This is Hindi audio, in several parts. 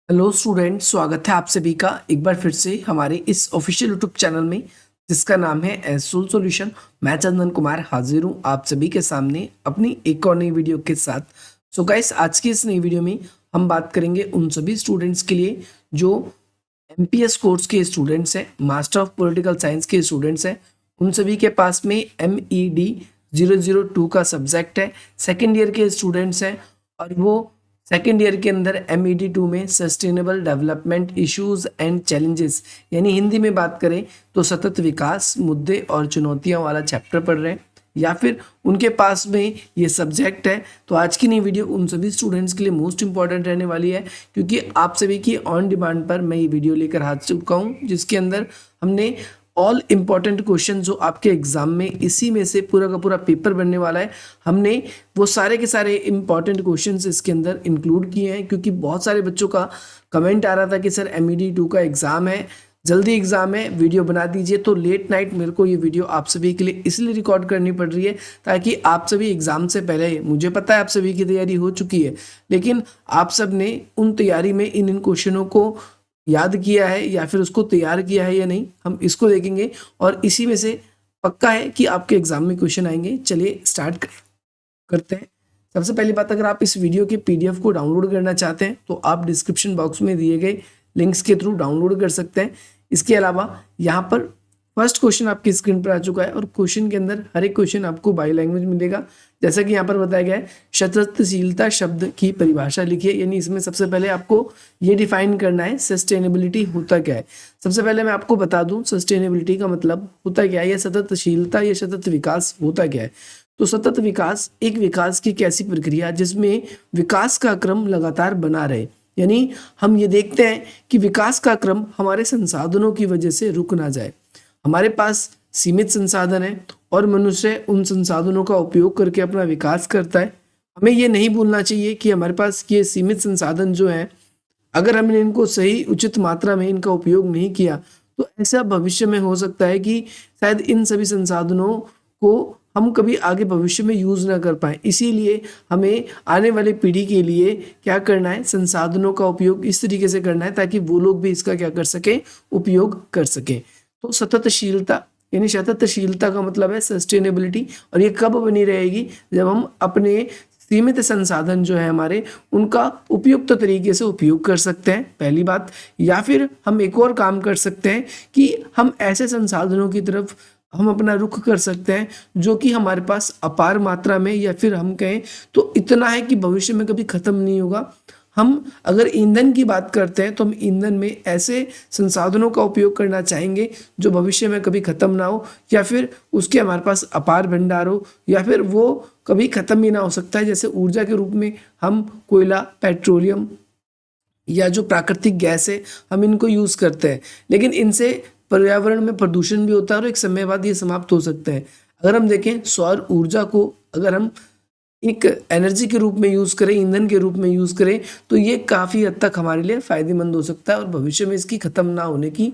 हेलो स्टूडेंट, स्वागत है आप सभी का एक बार फिर से हमारे इस ऑफिशियल यूट्यूब चैनल में जिसका नाम है एसोल सॉल्यूशन। मैं चंदन कुमार हाजिर हूँ आप सभी के सामने अपनी एक और नई वीडियो के साथ। सो गाइस, आज की इस नई वीडियो में हम बात करेंगे उन सभी स्टूडेंट्स के लिए जो एमपीएस कोर्स के स्टूडेंट्स हैं, मास्टर ऑफ पॉलिटिकल साइंस के स्टूडेंट्स हैं। उन सभी के पास में MED 002 का सब्जेक्ट है, सेकेंड ईयर के स्टूडेंट्स हैं और वो सेकेंड ईयर के अंदर MED 2 में sustainable development issues and challenges, यानी हिंदी में बात करें तो सतत विकास मुद्दे और चुनौतियां वाला चैप्टर पढ़ रहे हैं या फिर उनके पास में ये सब्जेक्ट है। तो आज की नई वीडियो उन सभी स्टूडेंट्स के लिए मोस्ट इंपॉर्टेंट रहने वाली है, क्योंकि आप सभी की ऑन डिमांड पर मैं ये वीडियो लेकर आ चुका हूँ, जिसके अंदर हमने ऑल इम्पॉर्टेंट क्वेश्चन जो आपके एग्जाम में इसी में से पूरा का पूरा पेपर बनने वाला है, हमने वो सारे के सारे इम्पॉर्टेंट क्वेश्चंस इसके अंदर इंक्लूड किए हैं। क्योंकि बहुत सारे बच्चों का कमेंट आ रहा था कि सर MED 2 का एग्ज़ाम है, जल्दी एग्ज़ाम है, वीडियो बना दीजिए। तो लेट नाइट मेरे को ये वीडियो आप सभी के लिए इसलिए रिकॉर्ड करनी पड़ रही है ताकि आप सभी एग्ज़ाम से पहले, मुझे पता है आप सभी की तैयारी हो चुकी है, लेकिन आप सब ने उन तैयारी में इन क्वेश्चनों को याद किया है या फिर उसको तैयार किया है या नहीं, हम इसको देखेंगे और इसी में से पक्का है कि आपके एग्जाम में क्वेश्चन आएंगे। चलिए स्टार्ट करते हैं। सबसे पहली बात, अगर आप इस वीडियो के PDF को डाउनलोड करना चाहते हैं तो आप डिस्क्रिप्शन बॉक्स में दिए गए लिंक्स के थ्रू डाउनलोड कर सकते हैं। इसके अलावा यहाँ पर फर्स्ट क्वेश्चन आपकी स्क्रीन पर आ चुका है और क्वेश्चन के अंदर हर एक क्वेश्चन आपको बाय लैंग्वेज मिलेगा। जैसा कि यहाँ पर बताया गया है, सततशीलता शब्द की परिभाषा लिखिए, यानी इसमें सबसे पहले आपको ये डिफाइन करना है सस्टेनेबिलिटी होता क्या है। सबसे पहले मैं आपको बता दूं सस्टेनेबिलिटी का मतलब होता क्या है, या सततशीलता या सतत विकास होता क्या है। तो सतत विकास एक विकास की कैसी प्रक्रिया जिसमें विकास का क्रम लगातार बना रहे, यानी हम ये देखते हैं कि विकास का क्रम हमारे संसाधनों की वजह से रुक ना जाए। हमारे पास सीमित संसाधन है और मनुष्य उन संसाधनों का उपयोग करके अपना विकास करता है। हमें ये नहीं भूलना चाहिए कि हमारे पास ये सीमित संसाधन जो हैं, अगर हमने इनको सही उचित मात्रा में इनका उपयोग नहीं किया तो ऐसा भविष्य में हो सकता है कि शायद इन सभी संसाधनों को हम कभी आगे भविष्य में यूज़ ना कर पाए। इसीलिए हमें आने वाली पीढ़ी के लिए क्या करना है, संसाधनों का उपयोग इस तरीके से करना है ताकि वो लोग भी इसका क्या कर सकें, उपयोग कर सकें। तो सततशीलता यानी सततशीलता का मतलब है सस्टेनेबिलिटी, और ये कब बनी रहेगी, जब हम अपने सीमित संसाधन जो है हमारे उनका उपयुक्त तरीके से उपयोग कर सकते हैं, पहली बात। या फिर हम एक और काम कर सकते हैं कि हम ऐसे संसाधनों की तरफ हम अपना रुख कर सकते हैं जो कि हमारे पास अपार मात्रा में, या फिर हम कहें तो इतना है कि भविष्य में कभी ख़त्म नहीं होगा। हम अगर ईंधन की बात करते हैं तो हम ईंधन में ऐसे संसाधनों का उपयोग करना चाहेंगे जो भविष्य में कभी ख़त्म ना हो, या फिर उसके हमारे पास अपार भंडार हो, या फिर वो कभी ख़त्म ही ना हो सकता है। जैसे ऊर्जा के रूप में हम कोयला, पेट्रोलियम या जो प्राकृतिक गैस है हम इनको यूज़ करते हैं, लेकिन इनसे पर्यावरण में प्रदूषण भी होता है और एक समय बाद ये समाप्त हो सकते हैं। अगर हम देखें सौर ऊर्जा को अगर हम एक एनर्जी के रूप में यूज़ करें, ईंधन के रूप में यूज़ करें, तो ये काफ़ी हद तक हमारे लिए फ़ायदेमंद हो सकता है और भविष्य में इसकी ख़त्म ना होने की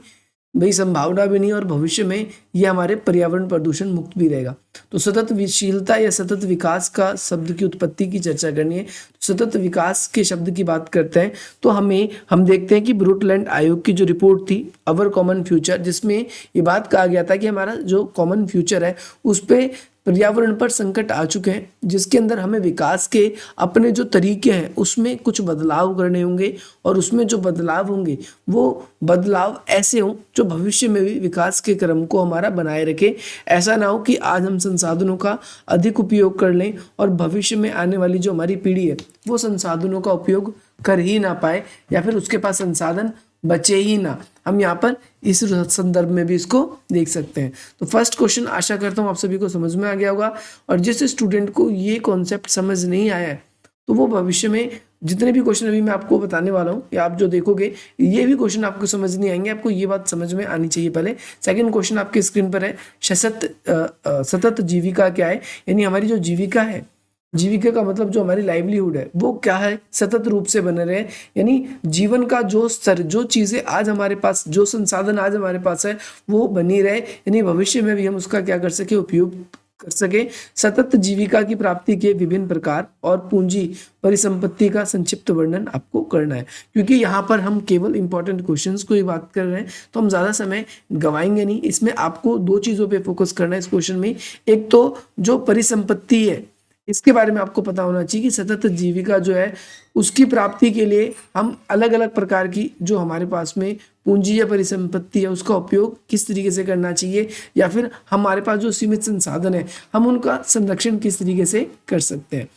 भाई संभावना भी नहीं, और भविष्य में ये हमारे पर्यावरण प्रदूषण मुक्त भी रहेगा। तो सतत विशीलता या सतत विकास का शब्द की उत्पत्ति की चर्चा करनी है। सतत विकास के शब्द की बात करते हैं तो हम देखते हैं कि ब्रूटलैंड आयोग की जो रिपोर्ट थी अवर कॉमन फ्यूचर, जिसमें ये बात कहा गया था कि हमारा जो कॉमन फ्यूचर है उस पर पर्यावरण पर संकट आ चुके हैं, जिसके अंदर हमें विकास के अपने जो तरीके हैं उसमें कुछ बदलाव करने होंगे, और उसमें जो बदलाव होंगे वो बदलाव ऐसे हों जो भविष्य में भी विकास के क्रम को हमारा बनाए रखे। ऐसा ना हो कि आज हम संसाधनों का अधिक उपयोग कर लें और भविष्य में आने वाली जो हमारी पीढ़ी है वो संसाधनों का उपयोग कर ही ना पाए, या फिर उसके पास संसाधन बचे ही ना। हम यहाँ पर इस संदर्भ में भी इसको देख सकते हैं। तो फर्स्ट क्वेश्चन आशा करता हूँ आप सभी को समझ में आ गया होगा, और जिस स्टूडेंट को ये कॉन्सेप्ट समझ नहीं आया है तो वो भविष्य में जितने भी क्वेश्चन अभी मैं आपको बताने वाला हूँ या आप जो देखोगे ये भी क्वेश्चन आपको समझ नहीं आएंगे। आपको ये बात समझ में आनी चाहिए पहले। सेकंड क्वेश्चन आपके स्क्रीन पर है, सतत जीविका क्या है, यानी हमारी जो जीविका है, जीविका का मतलब जो हमारी लाइवलीहुड है वो क्या है, सतत रूप से बने रहे, यानी जीवन का जो स्तर, जो चीज़ें आज हमारे पास, जो संसाधन आज हमारे पास है वो बनी रहे, यानी भविष्य में भी हम उसका क्या कर सके, उपयोग कर सके, सतत जीविका की प्राप्ति के विभिन्न प्रकार और पूंजी परिसंपत्ति का संक्षिप्त वर्णन आपको करना है। क्योंकि यहाँ पर हम केवल इंपॉर्टेंट क्वेश्चंस को ही बात कर रहे हैं तो हम ज़्यादा समय गवाएंगे नहीं। इसमें आपको दो चीज़ों पे फोकस करना है इस क्वेश्चन में। एक तो जो परिसंपत्ति है इसके बारे में आपको पता होना चाहिए कि सतत जीविका जो है उसकी प्राप्ति के लिए हम अलग अलग प्रकार की जो हमारे पास में पूंजी या परिसंपत्ति है उसका उपयोग किस तरीके से करना चाहिए, या फिर हमारे पास जो सीमित संसाधन है हम उनका संरक्षण किस तरीके से कर सकते हैं।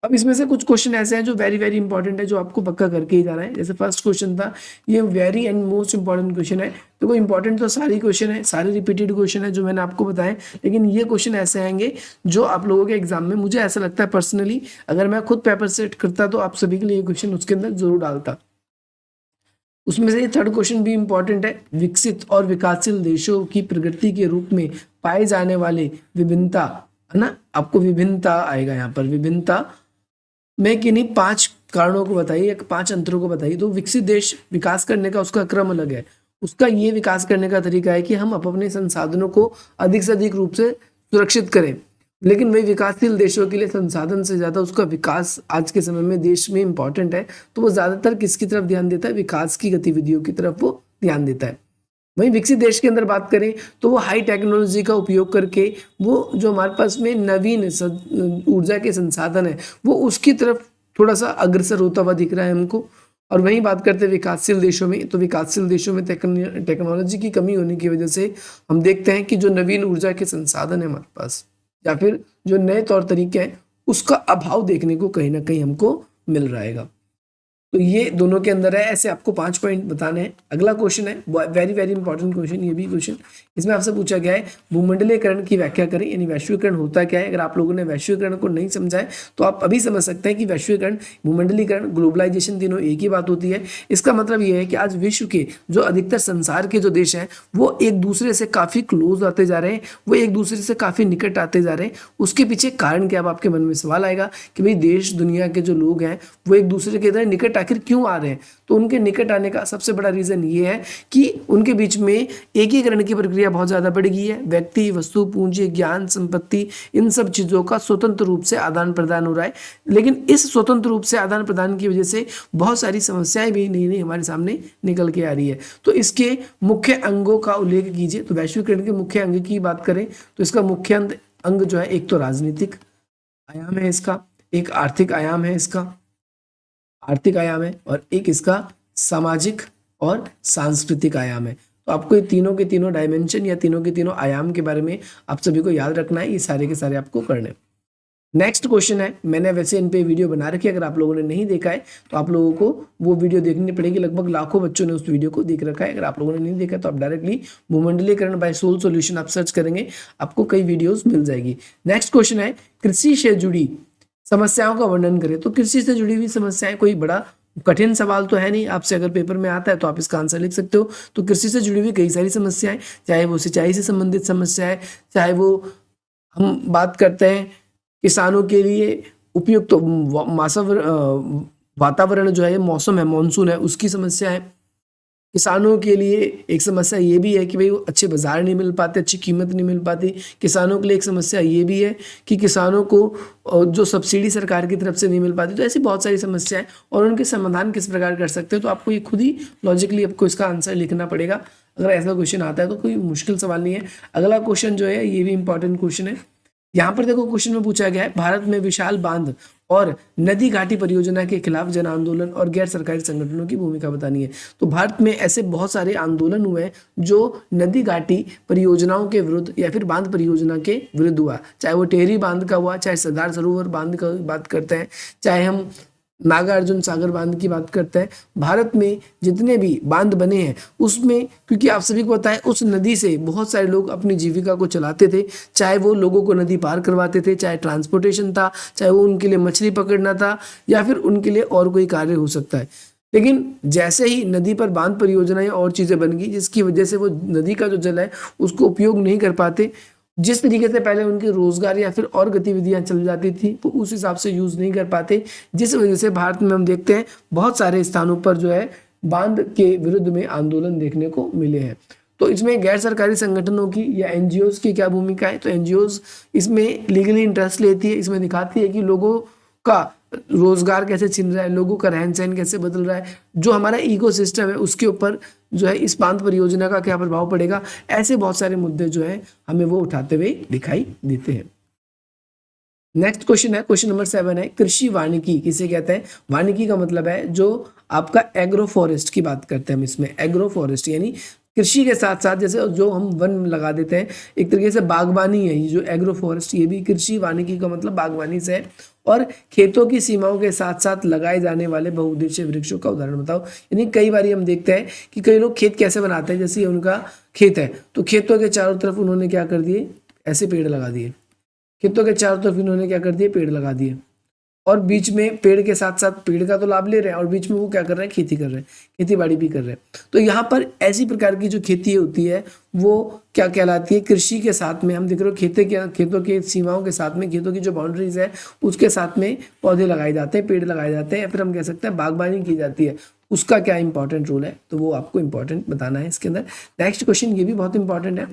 अब इसमें से कुछ क्वेश्चन ऐसे हैं जो वेरी वेरी इंपॉर्टेंट है, जो आपको पक्का करके ही जाना है। जैसे फर्स्ट क्वेश्चन था, ये very and most important question है। तो कोई इंपॉर्टेंट तो सारी क्वेश्चन है, सारे रिपीटेड क्वेश्चन है जो मैंने आपको बताए, लेकिन ये क्वेश्चन ऐसे आएंगे जो आप लोगों के एग्जाम में, मुझे ऐसा लगता है पर्सनली, अगर मैं खुद पेपर सेट करता तो आप सभी के लिए ये क्वेश्चन उसके अंदर जरूर डालता। उसमें से ये थर्ड क्वेश्चन भी इंपॉर्टेंट है, विकसित और विकासशील देशों की प्रगति के रूप में पाए जाने वाले विभिन्नता, है ना, आपको विभिन्नता आएगा यहाँ पर। विभिन्नता में किन्हीं 5 कारणों को बताइए या 5 अंतरों को बताइए। तो विकसित देश विकास करने का उसका क्रम अलग है। उसका ये विकास करने का तरीका है कि हम अपने संसाधनों को अधिक से अधिक रूप से सुरक्षित करें, लेकिन वही विकासशील देशों के लिए संसाधन से ज़्यादा उसका विकास आज के समय में देश में इम्पॉर्टेंट है। तो वो ज़्यादातर किसकी तरफ ध्यान देता है? विकास की गतिविधियों की तरफ वो ध्यान देता है। वहीं विकसित देश के अंदर बात करें तो वो हाई टेक्नोलॉजी का उपयोग करके वो जो हमारे पास में नवीन ऊर्जा के संसाधन है वो उसकी तरफ थोड़ा सा अग्रसर होता हुआ दिख रहा है हमको। और वहीं बात करते हैं विकासशील देशों में, तो विकासशील देशों में टेक्नोलॉजी की कमी होने की वजह से हम देखते हैं कि जो नवीन ऊर्जा के संसाधन है हमारे पास या फिर जो नए तौर तरीके हैं उसका अभाव देखने को कहीं ना कहीं हमको मिल रहेगा। तो ये दोनों के अंदर है, ऐसे आपको 5 पॉइंट बताने हैं। अगला क्वेश्चन है वेरी वेरी इंपॉर्टेंट क्वेश्चन, ये भी क्वेश्चन इसमें आपसे पूछा गया है, भूमंडलीकरण की व्याख्या करें, यानी वैश्वीकरण होता क्या है। अगर आप लोगों ने वैश्वीकरण को नहीं समझा है तो आप अभी समझ सकते हैं कि वैश्वीकरण, भूमंडलीकरण, ग्लोबलाइजेशन तीनों एक ही बात होती है। इसका मतलब ये है कि आज विश्व के जो अधिकतर संसार के जो देश हैं वो एक दूसरे से काफ़ी क्लोज आते जा रहे हैं, वो एक दूसरे से काफ़ी निकट आते जा रहे हैं। उसके पीछे कारण क्या? अब आपके मन में सवाल आएगा कि भाई देश दुनिया के जो लोग हैं वो एक दूसरे के इधर निकट आखिर क्यों आ रहे हैं? तो उनके निकट आने का सबसे बड़ा रीजन ये है कि उनके बीच में एकीकरण की प्रक्रिया बहुत ज्यादा बढ़ गई है। व्यक्ति, वस्तु, पूंजी, ज्ञान, संपत्ति, इन सब चीजों का स्वतंत्र रूप से आदान प्रदान हो रहा है। लेकिन इस स्वतंत्र रूप से आदान प्रदान की वजह से बहुत सारी समस्याएं भी नई नई हमारे सामने निकल के आ रही है। तो इसके मुख्य अंगों का उल्लेख कीजिए। तो वैश्वीकरण के मुख्य अंग की बात करें तो इसका मुख्य अंग जो है, एक तो राजनीतिक आयाम है इसका, एक आर्थिक आयाम है इसका, आर्थिक आयाम है, और एक इसका सामाजिक और सांस्कृतिक आयाम है। तो आपको ये तीनों के तीनों डायमेंशन या तीनों के तीनों आयाम के बारे में आप सभी को याद रखना है। ये सारे के सारे आपको करने हैं। नेक्स्ट क्वेश्चन है, मैंने वैसे इन पे वीडियो बना रखी है, अगर आप लोगों ने नहीं देखा है तो आप लोगों को वो वीडियो देखनी पड़ेगी। लगभग लाखों बच्चों ने उस वीडियो को देख रखा है। अगर आप लोगों ने नहीं देखा तो आप डायरेक्टली भूमंडलीकरण बाय सोल सॉल्यूशन आप सर्च करेंगे, आपको कई वीडियोस मिल जाएगी। नेक्स्ट क्वेश्चन है, कृषि से जुड़ी समस्याओं का वर्णन करें। तो कृषि से जुड़ी हुई समस्याएं कोई बड़ा कठिन सवाल तो है नहीं, आपसे अगर पेपर में आता है तो आप इसका आंसर लिख सकते हो। तो कृषि से जुड़ी हुई कई सारी समस्याएं, चाहे वो सिंचाई से संबंधित समस्या है, चाहे वो हम बात करते हैं किसानों के लिए उपयुक्त तो वातावरण जो है, मौसम है, मानसून है, उसकी समस्या है। किसानों के लिए एक समस्या ये भी है कि भाई वो अच्छे बाजार नहीं मिल पाते, अच्छी कीमत नहीं मिल पाती। किसानों के लिए एक समस्या ये भी है कि किसानों को जो सब्सिडी सरकार की तरफ से नहीं मिल पाती। तो ऐसी बहुत सारी समस्याएं, और उनके समाधान किस प्रकार कर सकते हैं तो आपको ये खुद ही लॉजिकली आपको इसका आंसर लिखना पड़ेगा। अगर ऐसा क्वेश्चन आता है तो कोई मुश्किल सवाल नहीं है। अगला क्वेश्चन जो है ये भी इंपॉर्टेंट क्वेश्चन है। यहाँ पर देखो क्वेश्चन में पूछा गया है, भारत में विशाल बांध और नदी घाटी परियोजना के खिलाफ जन आंदोलन और गैर सरकारी संगठनों की भूमिका बतानी है। तो भारत में ऐसे बहुत सारे आंदोलन हुए जो नदी घाटी परियोजनाओं के विरुद्ध या फिर बांध परियोजना के विरुद्ध हुआ, चाहे वो टेहरी बांध का हुआ, चाहे सरदार सरोवर बांध का बात करते हैं, चाहे हम नागार्जुन सागर बांध की बात करते हैं। भारत में जितने भी बांध बने हैं उसमें, क्योंकि आप सभी को पता है उस नदी से बहुत सारे लोग अपनी जीविका को चलाते थे, चाहे वो लोगों को नदी पार करवाते थे, चाहे ट्रांसपोर्टेशन था, चाहे वो उनके लिए मछली पकड़ना था, या फिर उनके लिए और कोई कार्य हो सकता है। लेकिन जैसे ही नदी पर बांध परियोजनाएं और चीज़ें बन गई जिसकी वजह से वो नदी का जो जल है उसको उपयोग नहीं कर पाते, जिस तरीके से पहले उनके रोजगार या फिर और गतिविधियां चल जाती थी वो उस हिसाब से यूज नहीं कर पाते, जिस वजह से भारत में हम देखते हैं बहुत सारे स्थानों पर जो है बांध के विरुद्ध में आंदोलन देखने को मिले हैं। तो इसमें गैर सरकारी संगठनों की या एनजीओज की क्या भूमिका है? तो एनजीओज इसमें लीगली इंटरेस्ट लेती है, इसमें दिखाती है कि लोगों का रोजगार कैसे छिन रहा है, लोगों का रहन सहन कैसे बदल रहा है, जो हमारा इकोसिस्टम है उसके ऊपर जो है इस बांध परियोजना का क्या प्रभाव पड़ेगा। ऐसे बहुत सारे मुद्दे जो है हमें वो उठाते हुए दिखाई देते हैं। नेक्स्ट क्वेश्चन है, क्वेश्चन नंबर 7 है, कृषि वानिकी किसे कहते हैं? वानिकी का मतलब है जो आपका एग्रो फॉरेस्ट की बात करते हैं हम इसमें। एग्रो फॉरेस्ट यानी कृषि के साथ साथ जैसे जो हम वन लगा देते हैं, एक तरीके से बागवानी है ये जो एग्रो फॉरेस्ट, ये भी कृषि वानिकी का मतलब बागवानी से है। और खेतों की सीमाओं के साथ साथ लगाए जाने वाले बहुउद्देशीय वृक्षों का उदाहरण बताओ। यानी कई बार हम देखते हैं कि कई लोग खेत कैसे बनाते हैं, जैसे उनका खेत है तो खेतों के चारों तरफ उन्होंने क्या कर दिए, ऐसे पेड़ लगा दिए। खेतों के चारों तरफ इन्होंने क्या कर दिए, पेड़ लगा दिए, और बीच में पेड़ के साथ साथ पेड़ का तो लाभ ले रहे हैं और बीच में वो क्या कर रहे हैं, खेती कर रहे हैं, खेती बाड़ी भी कर रहे हैं। तो यहाँ पर ऐसी प्रकार की जो खेती होती है वो क्या कहलाती है, कृषि के साथ में हम देख रहे हो खेतों के सीमाओं के साथ में, खेतों की जो बाउंड्रीज है उसके साथ में पौधे लगाए जाते हैं, पेड़ लगाए जाते हैं, या फिर हम कह सकते हैं बागबानी की जाती है। उसका क्या इंपॉर्टेंट रोल है तो वो आपको इंपॉर्टेंट बताना है इसके अंदर। नेक्स्ट क्वेश्चन ये भी बहुत इंपॉर्टेंट है,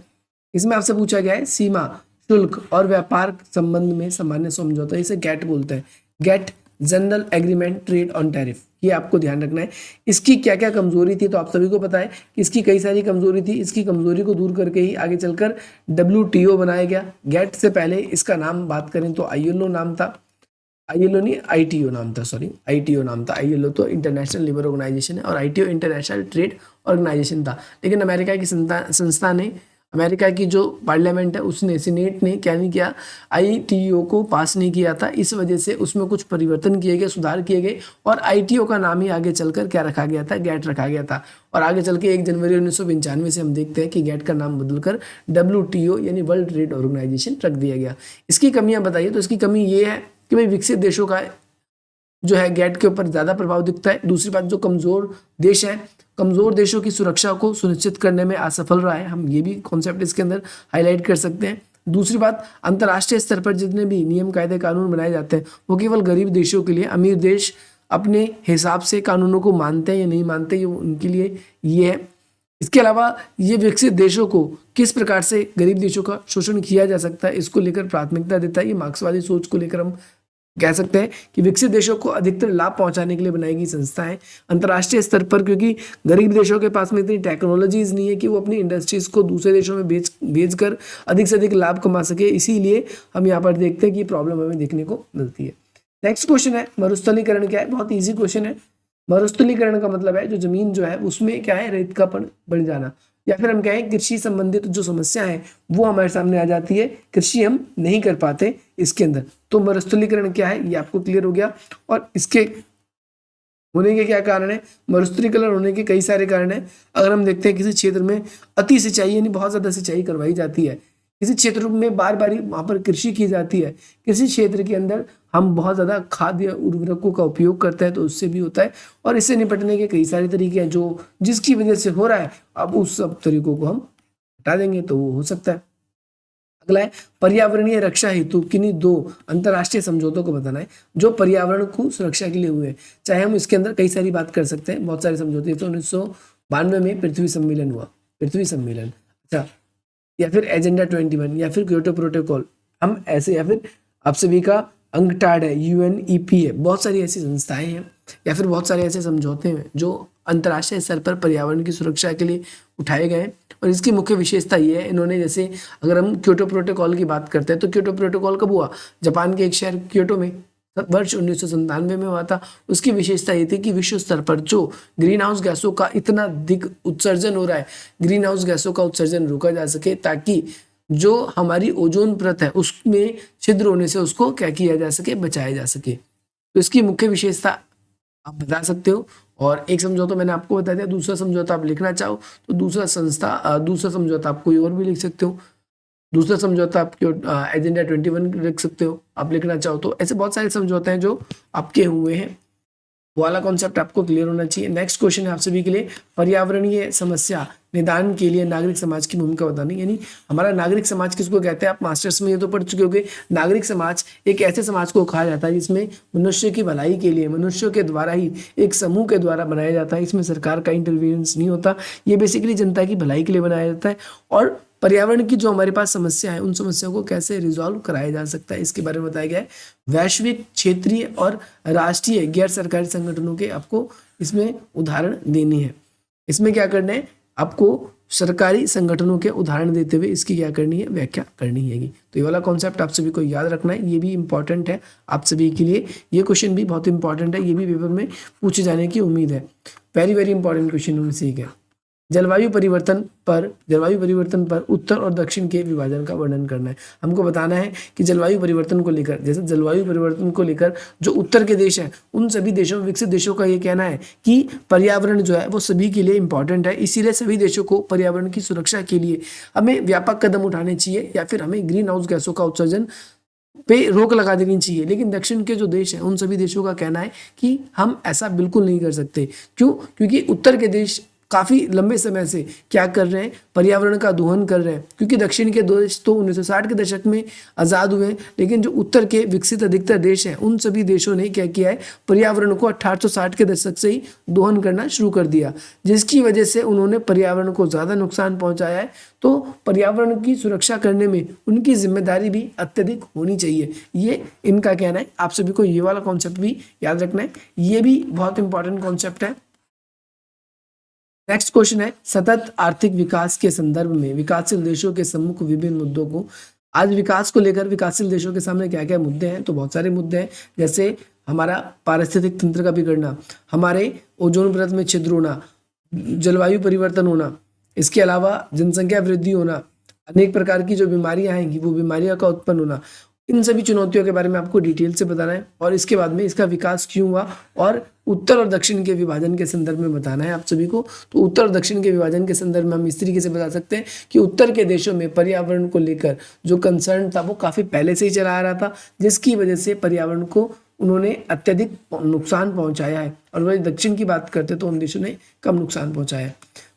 इसमें आपसे पूछा गया है सीमा शुल्क और व्यापार संबंध में सामान्य समझौता, इसे गैट बोलते हैं। GATT general agreement trade on tariff, ये आपको ध्यान रखना है। इसकी क्या क्या कमजोरी थी तो आप सभी को पता है कि इसकी कई सारी कमजोरी थी। इसकी कमजोरी को दूर करके ही आगे चलकर WTO बनाया गया। गेट से पहले इसका नाम बात करें तो ILO नाम था, ILO नहीं ITO नाम था, सॉरी ITO नाम था। ILO तो इंटरनेशनल लेबर ऑर्गेनाइजेशन है और ITO इंटरनेशनल ट्रेड ऑर्गेनाइजेशन था। लेकिन अमेरिका की संस्था ने, अमेरिका की जो पार्लियामेंट है उसने, सीनेट ने क्या नहीं किया, ITO को पास नहीं किया था। इस वजह से उसमें कुछ परिवर्तन किए गए, सुधार किए गए और ITO का नाम ही आगे चलकर क्या रखा गया था, गैट रखा गया था। और आगे चल के 1 जनवरी 1995 से हम देखते हैं कि गैट का नाम बदलकर WTO यानी वर्ल्ड ट्रेड ऑर्गेनाइजेशन रख दिया गया। इसकी कमियां बताइए, तो इसकी कमी ये है कि भाई विकसित देशों का जो है गैट के ऊपर ज़्यादा प्रभाव दिखता है। दूसरी बात, जो कमज़ोर देश है, कमज़ोर देशों की सुरक्षा को सुनिश्चित करने में असफल रहा है, हम ये भी कॉन्सेप्ट इसके अंदर हाईलाइट कर सकते हैं। दूसरी बात, अंतर्राष्ट्रीय स्तर पर जितने भी नियम कायदे कानून बनाए जाते हैं वो केवल गरीब देशों के लिए, अमीर देश अपने हिसाब से कानूनों को मानते हैं या नहीं मानते ये उनके लिए ये है। इसके अलावा ये विकसित देशों को किस प्रकार से गरीब देशों का शोषण किया जा सकता है इसको लेकर प्राथमिकता देता है। ये मार्क्सवादी सोच को लेकर हम कह सकते हैं कि विकसित देशों को अधिकतर लाभ पहुंचाने के लिए बनाई गई संस्था है अंतर्राष्ट्रीय स्तर पर, क्योंकि गरीब देशों के पास में इतनी टेक्नोलॉजीज नहीं है कि वो अपनी इंडस्ट्रीज को दूसरे देशों में भेजकर अधिक से अधिक लाभ कमा सके। इसीलिए हम यहाँ पर देखते हैं कि प्रॉब्लम हमें देखने को मिलती है। नेक्स्ट क्वेश्चन है, मरुस्थलीकरण क्या है? बहुत ईजी क्वेश्चन है। मरुस्थलीकरण का मतलब है जो जमीन जो है उसमें क्या है, रेत का बढ़ जाना, या फिर हम कहें कृषि संबंधित जो समस्या है वो हमारे सामने आ जाती है, कृषि हम नहीं कर पाते इसके अंदर। तो मरुस्थलीकरण क्या है ये आपको क्लियर हो गया। और इसके होने के क्या कारण है? मरुस्थलीकरण होने के कई सारे कारण है। अगर हम देखते हैं किसी क्षेत्र में अति सिंचाई यानी बहुत ज्यादा सिंचाई करवाई जाती है, किसी क्षेत्र में बार बार वहां पर कृषि की जाती है, किसी क्षेत्र के अंदर हम बहुत ज़्यादा खाद्य उर्वरकों का उपयोग करते हैं तो उससे भी होता है। और इससे निपटने के कई सारे तरीके हैं जो जिसकी वजह से हो रहा है, अब उस सब तरीकों को हम हटा देंगे तो वो हो सकता है। अगला है, पर्यावरणीय रक्षा हेतु किन्हीं 2 अंतर्राष्ट्रीय समझौतों को बताना है जो पर्यावरण को सुरक्षा के लिए हुए हैं। चाहे हम इसके अंदर कई सारी बात कर सकते हैं, बहुत सारे समझौते। तो 1992 में पृथ्वी सम्मेलन हुआ, पृथ्वी सम्मेलन, अच्छा, या फिर एजेंडा 21 या फिर क्योटो प्रोटोकॉल, हम ऐसे, या फिर आप सभी का अंकटाड है, UNEP है, बहुत सारी ऐसी संस्थाएं हैं या फिर बहुत सारे ऐसे समझौते हैं जो अंतर्राष्ट्रीय स्तर पर पर्यावरण की सुरक्षा के लिए उठाए गए हैं। और इसकी मुख्य विशेषता ये है, इन्होंने जैसे अगर हम क्योटो प्रोटोकॉल की बात करते हैं तो क्योटो प्रोटोकॉल कब हुआ? जापान के एक शहर क्योटो में वर्ष 1997 में हुआ था। उसकी विशेषता ये थी कि विश्व स्तर पर जो ग्रीन हाउस गैसों का इतना अधिक उत्सर्जन हो रहा है, ग्रीन हाउस गैसों का उत्सर्जन रोका जा सके, ताकि जो हमारी ओजोन परत है उसमें छिद्र होने से उसको क्या किया जा सके, बचाया जा सके। तो इसकी मुख्य विशेषता आप बता सकते हो। और एक समझौता मैंने आपको बता दिया, दूसरा समझौता आप लिखना चाहो तो दूसरा समझौता आप कोई और भी लिख सकते हो। दूसरा समझौता आप एजेंडा 21 लिख सकते हो आप लिखना चाहो तो। ऐसे बहुत सारे समझौते हैं जो आपके हुए हैं। वो वाला कॉन्सेप्ट आपको क्लियर होना चाहिए। नेक्स्ट क्वेश्चन है आप सभी के लिए, पर्यावरणीय समस्या निदान के लिए नागरिक समाज की भूमिका बतानी। यानी हमारा नागरिक समाज किसको कहते हैं, आप मास्टर्स में ये तो पढ़ चुके होंगे। नागरिक समाज एक ऐसे समाज को कहा जाता है जिसमें मनुष्य की भलाई के लिए मनुष्यों के द्वारा ही, एक समूह के द्वारा बनाया जाता है। इसमें सरकार का इंटरवेंस नहीं होता, ये बेसिकली जनता की भलाई के लिए बनाया जाता है। और पर्यावरण की जो हमारे पास समस्या है, उन समस्याओं को कैसे रिजॉल्व कराया जा सकता है, इसके बारे में बताया गया है। वैश्विक, क्षेत्रीय और राष्ट्रीय गैर सरकारी संगठनों के आपको इसमें उदाहरण देनी है। इसमें क्या करना है, आपको सरकारी संगठनों के उदाहरण देते हुए इसकी क्या करनी है, व्याख्या करनी है। तो ये वाला कॉन्सेप्ट आप सभी को याद रखना है, ये भी इंपॉर्टेंट है आप सभी के लिए। ये क्वेश्चन भी बहुत इंपॉर्टेंट है, ये भी पेपर में पूछे जाने की उम्मीद है। वेरी वेरी इंपॉर्टेंट क्वेश्चन में से एक है। जलवायु परिवर्तन पर उत्तर और दक्षिण के विभाजन का वर्णन करना है। हमको बताना है कि जलवायु परिवर्तन को लेकर, जैसे जलवायु परिवर्तन को लेकर जो उत्तर के देश हैं, उन सभी देशों, विकसित देशों का ये कहना है कि पर्यावरण जो है वो सभी के लिए इंपॉर्टेंट है। इसीलिए सभी देशों को पर्यावरण की सुरक्षा के लिए हमें व्यापक कदम उठाने चाहिए, या फिर हमें ग्रीन हाउस गैसों का उत्सर्जन पे रोक लगा देनी चाहिए। लेकिन दक्षिण के जो देश हैं, उन सभी देशों का कहना है कि हम ऐसा बिल्कुल नहीं कर सकते। क्यों? क्योंकि उत्तर के देश काफ़ी लंबे समय से क्या कर रहे हैं, पर्यावरण का दोहन कर रहे हैं। क्योंकि दक्षिण के देश तो 1960 के दशक में आज़ाद हुए, लेकिन जो उत्तर के विकसित अधिकतर देश हैं, उन सभी देशों ने क्या किया है, पर्यावरण को 1860 के दशक से ही दोहन करना शुरू कर दिया, जिसकी वजह से उन्होंने पर्यावरण को ज़्यादा नुकसान पहुँचाया है। तो पर्यावरण की सुरक्षा करने में उनकी जिम्मेदारी भी अत्यधिक होनी चाहिए, ये इनका कहना है। आप सभी को ये वाला कॉन्सेप्ट भी याद रखना है, ये भी बहुत इंपॉर्टेंट कॉन्सेप्ट है। नेक्स्ट क्वेश्चन है, सतत आर्थिक विकास के संदर्भ में विकासशील देशों के सम्मुख विभिन्न मुद्दों को। आज विकास को लेकर विकासशील देशों के सामने क्या क्या मुद्दे हैं, तो बहुत सारे मुद्दे हैं। जैसे हमारा पारिस्थितिक तंत्र का बिगड़ना, हमारे ओजोन परत में छिद्र होना, जलवायु परिवर्तन होना, इसके अलावा जनसंख्या वृद्धि होना, अनेक प्रकार की जो बीमारियां आएंगी वो बीमारियों का उत्पन्न होना। इन सभी चुनौतियों के बारे में आपको डिटेल से बताना है, और इसके बाद में इसका विकास क्यों हुआ, और उत्तर और दक्षिण के विभाजन के संदर्भ में बताना है आप सभी को। तो उत्तर और दक्षिण के विभाजन के संदर्भ में हम इस तरीके से बता सकते हैं कि उत्तर के देशों में पर्यावरण को लेकर जो कंसर्न था वो काफ़ी पहले से ही चला आ रहा था, जिसकी वजह से पर्यावरण को उन्होंने अत्यधिक नुकसान पहुंचाया है। और वही दक्षिण की बात करते तो उन देशों ने कम नुकसान पहुंचाया है।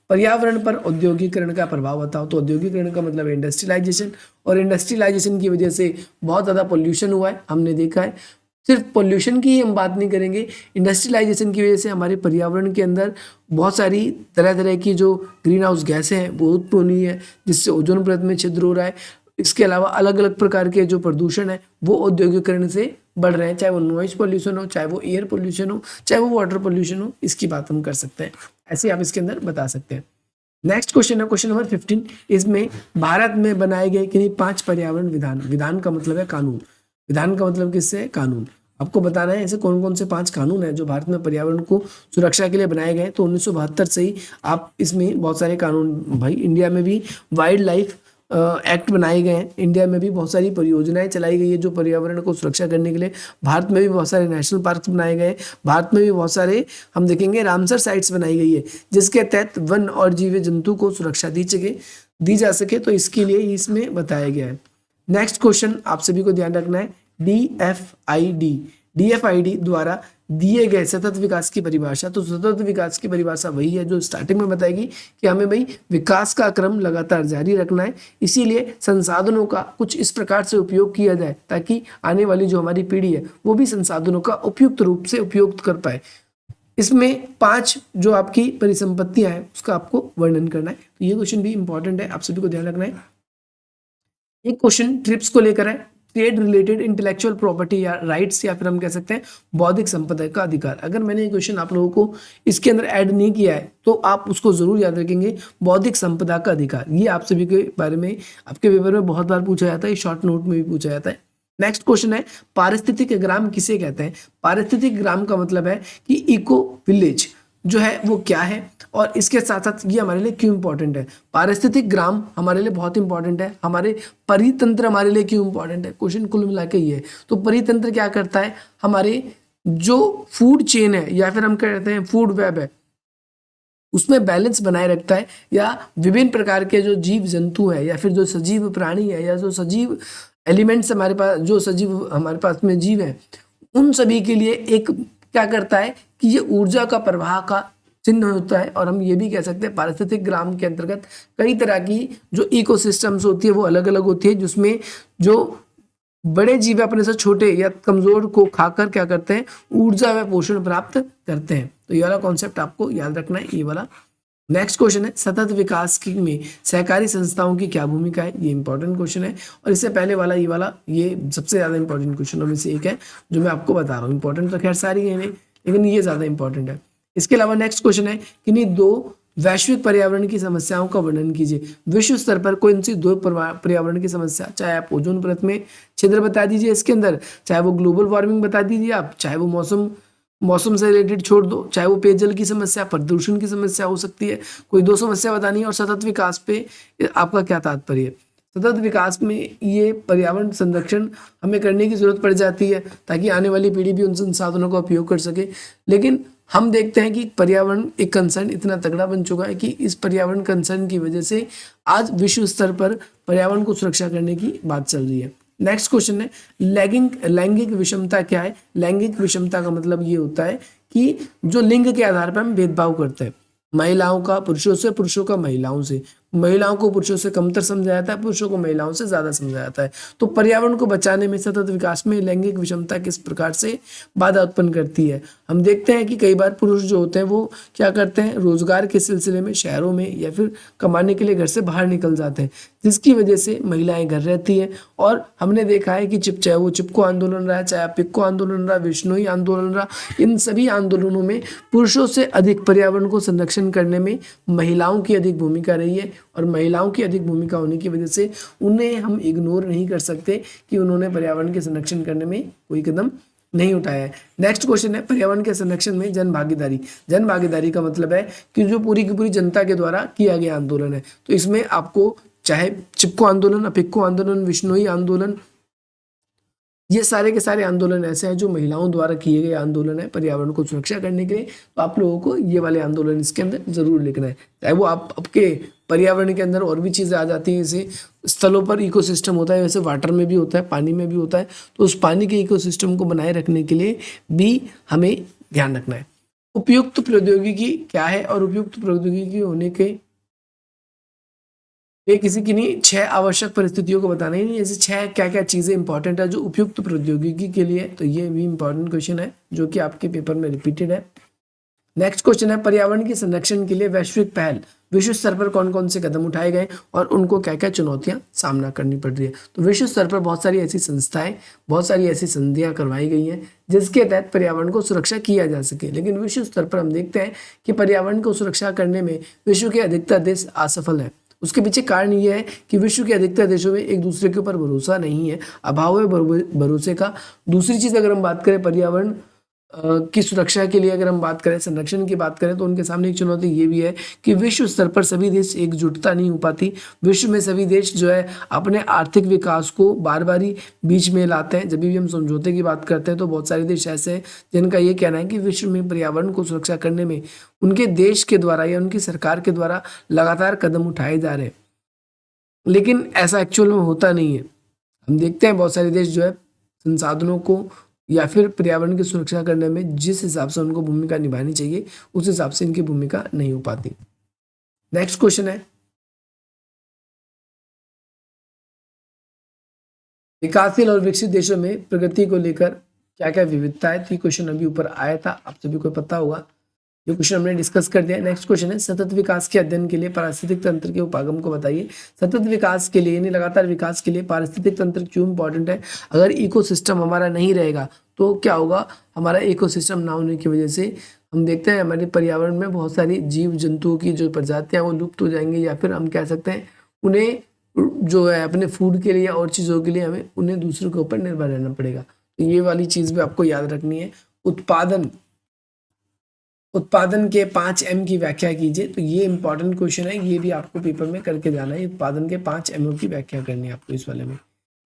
पर्यावरण पर औद्योगिकरण का प्रभाव बताओ, तो औद्योगिकरण का मतलब है इंडस्ट्रियलाइजेशन, और इंडस्ट्रियलाइजेशन की वजह से बहुत ज़्यादा पोल्यूशन हुआ है, हमने देखा है। सिर्फ पोल्यूशन की ही हम बात नहीं करेंगे, इंडस्ट्रियलाइजेशन की वजह से हमारे पर्यावरण के अंदर बहुत सारी तरह तरह की जो ग्रीन हाउस गैसें हैं वो उत्पन्न हुई है, जिससे ओजोन परत में छिद्र हो रहा है। इसके अलावा अलग अलग प्रकार के जो प्रदूषण है वो औद्योगिकरण से बढ़ रहे हैं, चाहे वो नॉइज पोल्यूशन हो, चाहे वो एयर पोल्यूशन हो, चाहे वो वाटर पोल्यूशन हो, इसकी बात हम कर सकते हैं। ऐसे आप इसके अंदर बता सकते हैं। नेक्स्ट क्वेश्चन है क्वेश्चन नंबर 15। इसमें भारत में बनाए गए किन्हीं 5 पर्यावरण विधान, विधान का मतलब है कानून, विधान का मतलब किससे है, कानून। आपको बताना है ऐसे कौन कौन से 5 कानून हैं जो भारत में पर्यावरण को सुरक्षा के लिए बनाए गए। तो 1972 से ही आप इसमें बहुत सारे कानून, भाई इंडिया में भी वाइल्ड लाइफ एक्ट बनाए गए हैं, इंडिया में भी बहुत सारी परियोजनाएं चलाई गई है जो पर्यावरण को सुरक्षा करने के लिए। भारत में भी बहुत सारे नेशनल पार्क बनाए गए, भारत में भी बहुत सारे हम देखेंगे रामसर साइट्स बनाई गई है, जिसके तहत वन और जीव जंतु को सुरक्षा दी जा सके। तो इसके लिए इसमें बताया गया है। नेक्स्ट क्वेश्चन आप सभी को ध्यान रखना है, DFID द्वारा दिए गए सतत विकास की परिभाषा। तो सतत विकास की परिभाषा वही है जो स्टार्टिंग में बताएगी कि हमें भाई विकास का क्रम लगातार जारी रखना है, इसीलिए संसाधनों का कुछ इस प्रकार से उपयोग किया जाए ताकि आने वाली जो हमारी पीढ़ी है वो भी संसाधनों का उपयुक्त रूप से उपयोग कर पाए। इसमें 5 जो आपकी परिसंपत्तियां हैं उसका आपको वर्णन करना है। तो ये क्वेश्चन भी इंपॉर्टेंट है, आप सभी को ध्यान रखना है। एक क्वेश्चन ट्रिप्स को लेकर है, ट्रेड रिलेटेड इंटेलेक्चुअल प्रॉपर्टी या राइट्स, या फिर हम कह सकते हैं बौद्धिक संपदा का अधिकार। अगर मैंने ये क्वेश्चन आप लोगों को इसके अंदर ऐड नहीं किया है तो आप उसको जरूर याद रखेंगे, बौद्धिक संपदा का अधिकार। ये आप सभी के बारे में आपके पेपर में बहुत बार पूछा जाता है, शॉर्ट नोट में भी पूछा जाता है। नेक्स्ट क्वेश्चन है, पारिस्थितिक ग्राम किसे कहते हैं। पारिस्थितिक ग्राम का मतलब है कि इको विलेज जो है वो क्या है, और इसके साथ साथ ये हमारे लिए क्यों इंपॉर्टेंट है। पारिस्थितिक ग्राम हमारे लिए बहुत इंपॉर्टेंट है, हमारे परितंत्र हमारे लिए क्यों इंपॉर्टेंट है, क्वेश्चन कुल मिला के ये है। तो परितंत्र क्या करता है, हमारे जो फूड चेन है या फिर हम कहते हैं फूड वेब है उसमें बैलेंस बनाए रखता है, या विभिन्न प्रकार के जो जीव जंतु है या फिर जो सजीव प्राणी है या जो सजीव एलिमेंट्स हमारे पास, जो सजीव हमारे पास में जीव है, उन सभी के लिए एक क्या करता है कि ये ऊर्जा का प्रवाह का चिन्ह होता है। और हम ये भी कह सकते हैं पारिस्थितिक ग्राम के अंतर्गत कई तरह की जो इकोसिस्टम्स होती है वो अलग अलग होती है, जिसमें जो बड़े जीव अपने से छोटे या कमजोर को खाकर क्या करते हैं, ऊर्जा व पोषण प्राप्त करते हैं। तो ये वाला कॉन्सेप्ट आपको याद रखना है, ये वाला। नेक्स्ट क्वेश्चन है सतत विकास की में सहकारी संस्थाओं की क्या भूमिका है। ये इंपॉर्टेंट क्वेश्चन है, और इससे पहले वाला ये सबसे ज्यादा इंपॉर्टेंट क्वेश्चनों में से एक है जो मैं आपको बता रहा हूँ। इंपॉर्टेंट तो खैर सारी है, लेकिन ये ज्यादा इंपॉर्टेंट है। इसके अलावा नेक्स्ट क्वेश्चन है कि नहीं दो वैश्विक पर्यावरण की समस्याओं का वर्णन कीजिए। विश्व स्तर पर कौन सी दो पर्यावरण की समस्या, चाहे आप ओजोन परत में छिद्र बता दीजिए इसके अंदर, चाहे वो ग्लोबल वार्मिंग बता दीजिए आप, चाहे वो मौसम से रिलेटेड छोड़ दो, चाहे वो पेयजल की समस्या, प्रदूषण की समस्या हो सकती है, कोई दो समस्या बतानी है। और सतत विकास पे आपका क्या तात्पर्य है। सतत विकास में ये पर्यावरण संरक्षण हमें करने की जरूरत पड़ जाती है ताकि आने वाली पीढ़ी भी उन संसाधनों का उपयोग कर सके। लेकिन हम देखते हैं कि पर्यावरण एक कंसर्न इतना तगड़ा बन चुका है कि इस पर्यावरण कंसर्न की वजह से आज विश्व स्तर पर पर्यावरण को सुरक्षा करने की बात चल रही है। नेक्स्ट क्वेश्चन है लैंगिक विषमता क्या है। लैंगिक विषमता का मतलब ये होता है कि जो लिंग के आधार पर हम भेदभाव करते हैं, महिलाओं का पुरुषों से, पुरुषों का महिलाओं से, महिलाओं को पुरुषों से कमतर समझा जाता है, पुरुषों को महिलाओं से ज्यादा समझा जाता है। तो पर्यावरण को बचाने में, सतत विकास में लैंगिक विषमता किस प्रकार से बाधा उत्पन्न करती है। हम देखते हैं कि कई बार पुरुष जो होते हैं वो क्या करते हैं, रोजगार के सिलसिले में शहरों में या फिर कमाने के लिए घर से बाहर निकल जाते हैं, जिसकी वजह से महिलाएं घर रहती हैं। और हमने देखा है कि चाहे वो चिपको आंदोलन रहा, चाहे पिक्को आंदोलन रहा, विश्नोई आंदोलन रहा, इन सभी आंदोलनों में पुरुषों से अधिक पर्यावरण को संरक्षण करने में महिलाओं की अधिक भूमिका रही है। और महिलाओं की अधिक भूमिका होने की वजह से उन्हें हम इग्नोर नहीं कर सकते कि उन्होंने पर्यावरण के संरक्षण करने में कोई कदम नहीं उठाया है। नेक्स्ट क्वेश्चन है पर्यावरण के संरक्षण में जन भागीदारी। जन भागीदारी का मतलब है कि जो पूरी की पूरी जनता के द्वारा किया गया आंदोलन है। तो इसमें आपको चाहे चिपको आंदोलन, अपिक्को आंदोलन, विश्नोई आंदोलन, ये सारे के सारे आंदोलन ऐसे हैं जो महिलाओं द्वारा किए गए आंदोलन है पर्यावरण को सुरक्षा करने के लिए। तो आप लोगों को ये वाले आंदोलन इसके अंदर जरूर लिखना है। चाहे वो आपके पर्यावरण के अंदर और भी चीजें आ जाती हैं, जैसे स्थलों पर इकोसिस्टम होता है, वैसे वाटर में भी होता है, पानी में भी होता है। तो उस पानी के इकोसिस्टम को बनाए रखने के लिए भी हमें ध्यान रखना है। उपयुक्त प्रौद्योगिकी क्या है और उपयुक्त प्रौद्योगिकी होने के ये किसी की नहीं, 6 आवश्यक परिस्थितियों को बताना ही नहीं, जैसे 6 क्या क्या चीजें इंपॉर्टेंट है जो उपयुक्त प्रौद्योगिकी के लिए। तो ये भी इंपॉर्टेंट क्वेश्चन है जो कि आपके पेपर में रिपीटेड है। नेक्स्ट क्वेश्चन है पर्यावरण के संरक्षण के लिए वैश्विक पहल, विश्व स्तर पर कौन कौन से कदम उठाए गए और उनको क्या क्या चुनौतियां सामना करनी पड़ रही है। तो विश्व स्तर पर बहुत सारी ऐसी संस्थाएं, बहुत सारी ऐसी संधियां करवाई गई हैं जिसके तहत पर्यावरण को सुरक्षा किया जा सके। लेकिन विश्व स्तर पर हम देखते हैं कि पर्यावरण को सुरक्षा करने में विश्व के अधिकतर देश असफल है। उसके पीछे कारण ये है कि विश्व के अधिकतर देशों में एक दूसरे के ऊपर भरोसा नहीं है, अभाव है भरोसे का। दूसरी चीज अगर हम बात करें पर्यावरण की सुरक्षा के लिए, अगर हम बात करें संरक्षण की बात करें, तो उनके सामने एक चुनौती ये भी है कि विश्व स्तर पर सभी देश एकजुटता नहीं हो पाती। विश्व में सभी देश जो है अपने आर्थिक विकास को बार बार ही बीच में लाते हैं। जब भी हम समझौते की बात करते हैं तो बहुत सारे देश ऐसे हैं जिनका ये कहना है कि विश्व में पर्यावरण को सुरक्षा करने में उनके देश के द्वारा या उनकी सरकार के द्वारा लगातार कदम उठाए जा रहे हैं, लेकिन ऐसा एक्चुअल में होता नहीं है। हम देखते हैं बहुत सारे देश जो है संसाधनों को या फिर पर्यावरण की सुरक्षा करने में जिस हिसाब से उनको भूमिका निभानी चाहिए उस हिसाब से इनकी भूमिका नहीं हो पाती। नेक्स्ट क्वेश्चन है विकासशील और विकसित देशों में प्रगति को लेकर क्या क्या विविधता है। तो क्वेश्चन अभी ऊपर आया था, आप सभी को पता होगा, ये क्वेश्चन हमने डिस्कस कर दिया। नेक्स्ट क्वेश्चन है सतत विकास के अध्ययन के लिए पारिस्थितिक तंत्र के उपागम को बताइए। सतत विकास के लिए यानी लगातार विकास के लिए पारिस्थितिक तंत्र क्यों इंपॉर्टेंट है। अगर इकोसिस्टम हमारा नहीं रहेगा तो क्या होगा, हमारा इकोसिस्टम ना होने की वजह से हम देखते हैं हमारे पर्यावरण में बहुत सारी जीव जंतुओं की जो प्रजातियां वो लुप्त हो जाएंगी, या फिर हम कह सकते हैं उन्हें जो है अपने फूड के लिए और चीज़ों के लिए हमें उन्हें दूसरों के ऊपर निर्भर रहना पड़ेगा। तो ये वाली चीज़ भी आपको याद रखनी है। उत्पादन के 5 M की व्याख्या कीजिए। तो ये इंपॉर्टेंट क्वेश्चन है, ये भी आपको पेपर में करके जाना है। उत्पादन के 5 M की व्याख्या करनी है आपको इस वाले में।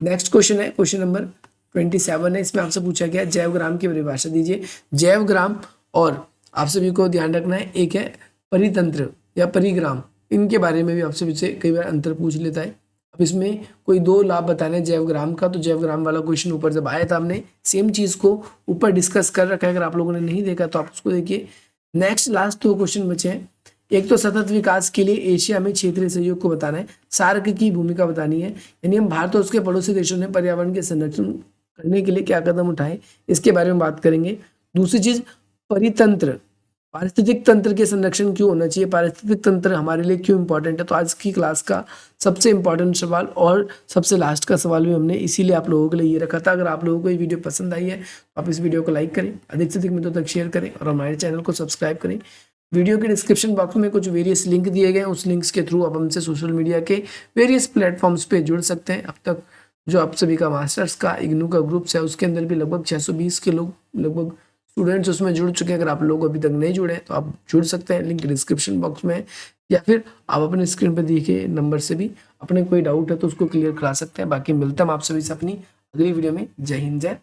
नेक्स्ट क्वेश्चन है क्वेश्चन नंबर 27 है, इसमें आपसे पूछा गया जैवग्राम की परिभाषा दीजिए। जैवग्राम और आप सभी को ध्यान रखना है एक है परितंत्र या परिग्राम, इनके बारे में भी आपसे कई बार अंतर पूछ लेता है। अब इसमें कोई दो लाभ बताने जैवग्राम का, तो जैवग्राम वाला क्वेश्चन ऊपर जब आया था हमने सेम चीज को ऊपर डिस्कस कर रखा है, अगर आप लोगों ने नहीं देखा तो आप उसको देखिए। नेक्स्ट लास्ट दो क्वेश्चन बचे हैं। एक तो सतत विकास के लिए एशिया में क्षेत्रीय सहयोग को बताना है, सार्क की भूमिका बतानी है, यानी हम भारत और उसके पड़ोसी देशों ने पर्यावरण के संरक्षण करने के लिए क्या कदम उठाए, इसके बारे में बात करेंगे। दूसरी चीज परितंत्र, पारिस्थितिक तंत्र के संरक्षण क्यों होना चाहिए, पारिस्थितिक तंत्र हमारे लिए क्यों इंपॉर्टेंट है। तो आज की क्लास का सबसे इंपॉर्टेंट सवाल और सबसे लास्ट का सवाल भी हमने इसीलिए आप लोगों के लिए ये रखा था। अगर आप लोगों को ये वीडियो पसंद आई है तो आप इस वीडियो को लाइक करें, अधिक से अधिक मित्रों तक शेयर करें और हमारे चैनल को सब्सक्राइब करें। वीडियो के डिस्क्रिप्शन बॉक्स में कुछ वेरियस लिंक दिए गए हैं, उस लिंक्स के थ्रू आप हमसे सोशल मीडिया के वेरियस प्लेटफॉर्म्स पे जुड़ सकते हैं। अब तक जो आप सभी का मास्टर्स का इग्नू का ग्रुप्स है उसके अंदर भी लगभग 620 के लोग लगभग स्टूडेंट्स उसमें जुड़ चुके हैं। अगर आप लोग अभी तक नहीं जुड़े तो आप जुड़ सकते हैं, लिंक डिस्क्रिप्शन बॉक्स में है, या फिर आप अपने स्क्रीन पर दिखे नंबर से भी अपने कोई डाउट है तो उसको क्लियर करा सकते हैं। बाकी मिलता हम आप सभी से अपनी अगली वीडियो में। जय हिंद, जय